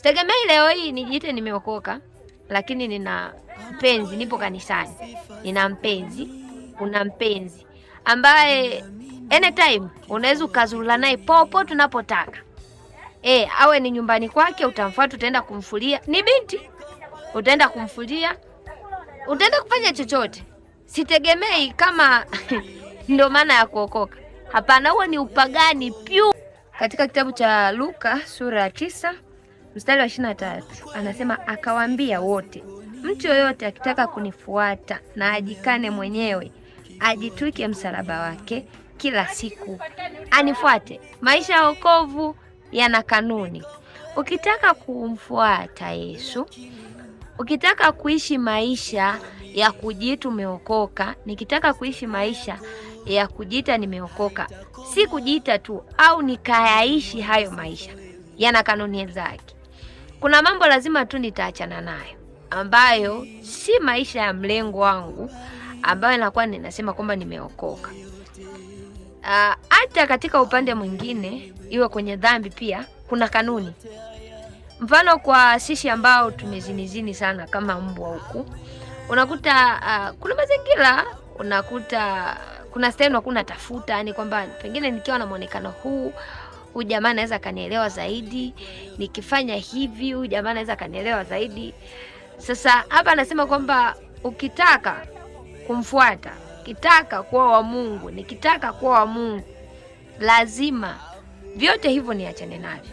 Sitegemei leo hii nijiite nimeokoka, lakini nina mpenzi, nipo kanisani. Nina mpenzi, una mpenzi ambaye anytime unaweza ukazurula naye popo tunapotaka. Awe ni nyumbani kwake, utamfuata, utaenda kumfulia. Ni binti, utaenda kumfulia, utaenda kufanya chochote. Sitegemei kama ndio maana ya kuokoka. Hapana, huo ni upagani pyu. Katika kitabu cha Luka sura ya 9 mstari wa 23 anasema, akawaambia wote, mtu yoyote akitaka kunifuata na ajikane mwenyewe, ajitwike msalaba wake kila siku, anifuate. Maisha ya wokovu yana kanuni. Ukitaka kumfuata Yesu, ukitaka kuishi maisha ya kujiita umeokoka, nikitaka kuishi maisha ya kujiita nimeokoka, si kujiita tu au nikayaishi hayo maisha, yana kanuni zake. Kuna mambo lazima tu nitaachana nayo ambayo si maisha ya mlengo wangu, ambayo nakuwa ninasema kwamba nimeokoka. Hata katika upande mwingine, iwe kwenye dhambi pia kuna kanuni. Mfano kwa sisi ambao tumezinizini sana kama mbwa huku, unakuta kuna mazingira, unakuta kuna steno kuna tafuta, yani kwamba pengine nikiwa na muonekano huu, huyu jamaa anaweza kanielewa zaidi, nikifanya hivi huyu jamaa anaweza kanielewa zaidi. Sasa hapa anasema kwamba ukitaka kumfuata, ukitaka kuwa wa Mungu, nikitaka kuwa wa Mungu, lazima vyote hivyo niachane navyo.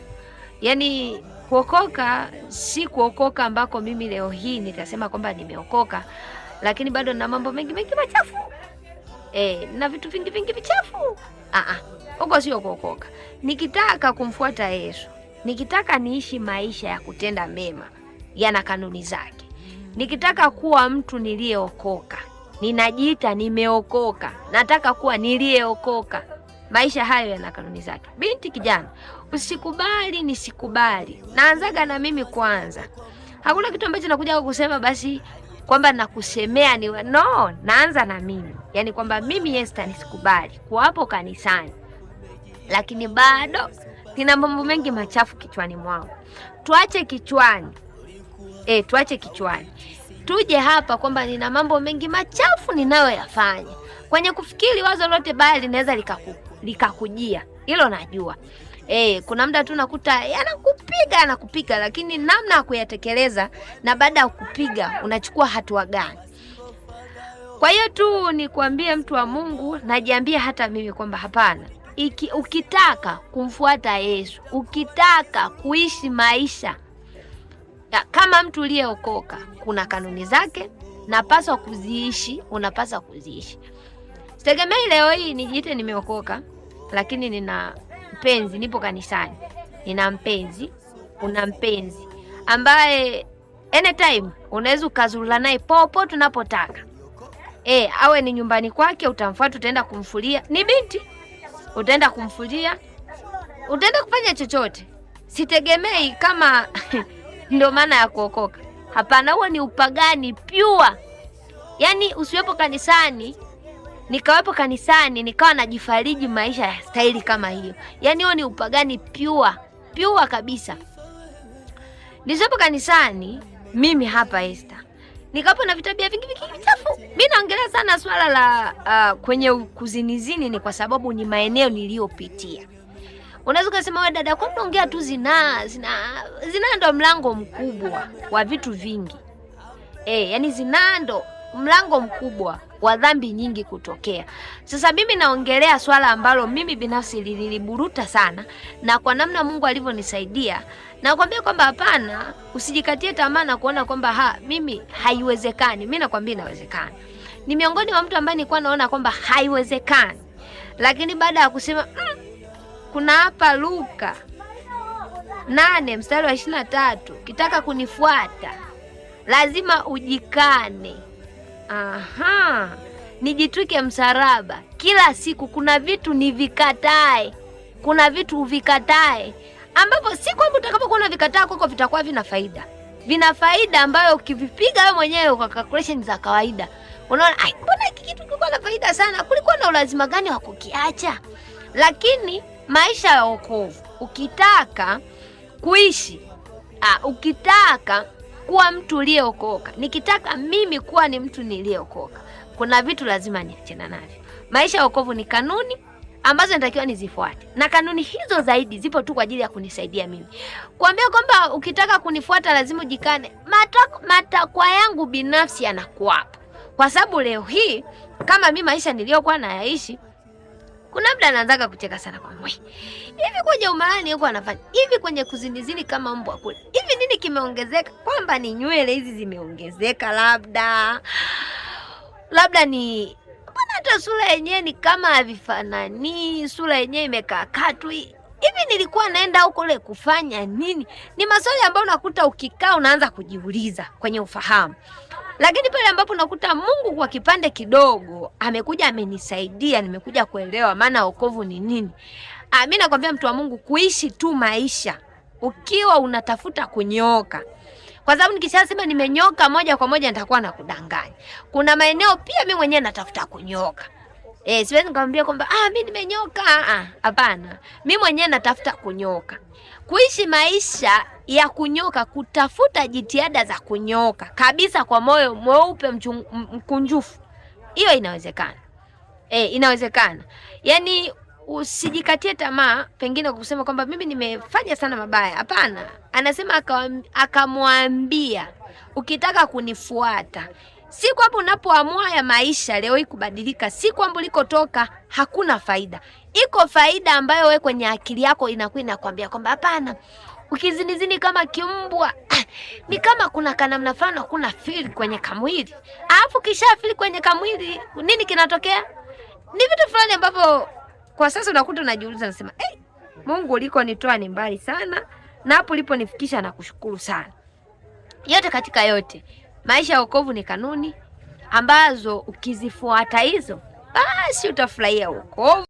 Yaani kuokoka si kuokoka ambako mimi leo hii nitasema kwamba nimeokoka, lakini bado na mambo mengi machafu. Na vitu vingi vichafu. Huko sio kuokoka. Nikitaka kumfuata Yesu, nikitaka niishi maisha ya kutenda mema, yana kanuni zake. Nikitaka kuwa mtu niliyeokoka, ninajiita nimeokoka, nataka kuwa niliyeokoka, maisha hayo yana kanuni zake. Binti, kijana, usikubali nisikubali. Naanzaga na mimi kwanza. Hakuna kitu ambacho nakuja kusema basi kwamba nakusemea no, naanza na mimi. Yaani kwamba mimi Esther nisikubali kuwa hapo kanisani, lakini bado nina mambo mengi machafu kichwani mwangu. Tuache kichwani. Tuache kichwani. Tuje hapa kwamba nina mambo mengi machafu ninayoyafanya. Kwenye kufikiri wazo lote baya linaweza likakujia. Hilo najua. Kuna muda tu nakuta anakupiga, lakini namna ya kuyatekeleza na baada ya kupiga unachukua hatua gani? Kwa hiyo tu nikwambie mtu wa Mungu, najiambia hata mimi kwamba hapana. Ukitaka kumfuata Yesu, ukitaka kuishi maisha kama mtu uliyeokoka, kuna kanuni zake, napaswa kuziishi, unapaswa kuziishi. Sitegemei leo hii nijiite nimeokoka, lakini nina mpenzi, nipo kanisani. Nina mpenzi, una mpenzi ambaye anytime unaweza ukazurula naye popo tunapotaka. Awe ni nyumbani kwake, utamfuata, utaenda kumfulia. Ni binti, utaenda kumfulia, utaenda kufanya chochote. Sitegemei kama ndio maana ya kuokoka. Hapana, huo ni upagani pure. Yaani usiwepo kanisani, nikawepo kanisani nikawa najifariji maisha ya staili kama hiyo. Yaani huo ni upagani pure kabisa. Nisiwepo kanisani mimi hapa Esther, nikapo na vitabia vingi vichafu. Mimi naongelea sana swala la kwenye kuzinizini, ni kwa sababu ni maeneo niliyopitia. Unaweza kusema wewe dada, kwa unaongea tu zina ndo mlango mkubwa wa vitu vingi. Yani zina ndo mlango mkubwa wa dhambi nyingi kutokea. Sasa mimi naongelea swala ambalo mimi binafsi liliniburuta sana, na kwa namna Mungu alivyonisaidia, na kwambia kwamba hapana, usijikatie tamaa na kuona kwamba mimi haiwezekani. Mimi nakwambia inawezekana. Ni miongoni mwa mtu ambaye nilikuwa naona kwamba haiwezekani, lakini baada ya kusema kuna hapa Luka 8 mstari wa 23, kitaka kunifuata lazima ujikane. Nijitwike msalaba kila siku. Kuna vitu nivikatae, kuna vitu uvikatae, ambapo si kwamba utakapokuwa unavikataa kwako vitakuwa vina faida. Vina faida ambayo ukivipiga wewe mwenyewe kwa calculation za kawaida, unaona mbona hiki kitu kilikuwa na faida sana, kulikuwa na ulazima gani wa kukiacha? Lakini maisha ya wokovu, ukitaka kuishi ukitaka kuwa mtu uliyeokoka, nikitaka mimi kuwa ni mtu niliyeokoka, kuna vitu lazima niachane navyo. Maisha ya wokovu ni kanuni ambazo natakiwa nizifuate, na kanuni hizo zaidi zipo tu kwa ajili ya kunisaidia mimi. Kuambia kwamba ukitaka kunifuata lazima ujikane, matakwa yangu binafsi yanakuwa hapo. Kwa sababu leo hii kama mimi maisha niliyokuwa nayaishi, kuna muda anaanza kucheka sana kwa mwe. Hivi kwenye umalani yuko anafanya hivi, kwenye kuzinizini kama mbwa kule. Hivi nini kimeongezeka? Kwamba ni nywele hizi zimeongezeka, labda ni hata sura yenyewe ni kama havifanani, sura yenyewe imekaa tu. Hivi nilikuwa naenda huko le kufanya nini? Ni maswali ambayo unakuta ukikaa unaanza kujiuliza kwenye ufahamu. Lakini pale ambapo unakuta Mungu kwa kipande kidogo amekuja amenisaidia, nimekuja kuelewa maana wokovu ni nini. Mimi nakwambia mtu wa Mungu, kuishi tu maisha ukiwa unatafuta kunyooka. Kwa sababu nikishasema nimenyoka moja kwa moja nitakuwa nakudanganya. Kuna maeneo pia mimi mwenyewe natafuta kunyoka. Siwezi nikamwambia kwamba mimi nimenyoka. Hapana. Mimi mwenyewe natafuta kunyoka. Kuishi maisha ya kunyoka, kutafuta jitihada za kunyoka kabisa kwa moyo mweupe mkunjufu. Hiyo inawezekana. Inawezekana. Yaani usijikatie tamaa pengine kusema kwamba mimi nimefanya sana mabaya. Hapana. Anasema akamwambia, ukitaka kunifuata, si kwamba unapoamua ya maisha leo hii kubadilika, si kwamba ulikotoka hakuna faida. Iko faida ambayo wewe kwenye akili yako inakuwa inakwambia kwamba hapana, ukizinizini kama kimbwa, ni kama kuna kanamna fulani hakuna feel kwenye kamwili. Alafu kisha feel kwenye kamwili, nini kinatokea? Ni vitu fulani ambavyo kwa sasa unakuta unajiuliza, unasema Mungu ulikonitoa ni mbali sana, na hapo uliponifikisha na kushukuru sana. Yote katika yote, maisha ya wokovu ni kanuni ambazo ukizifuata hizo, basi utafurahia wokovu.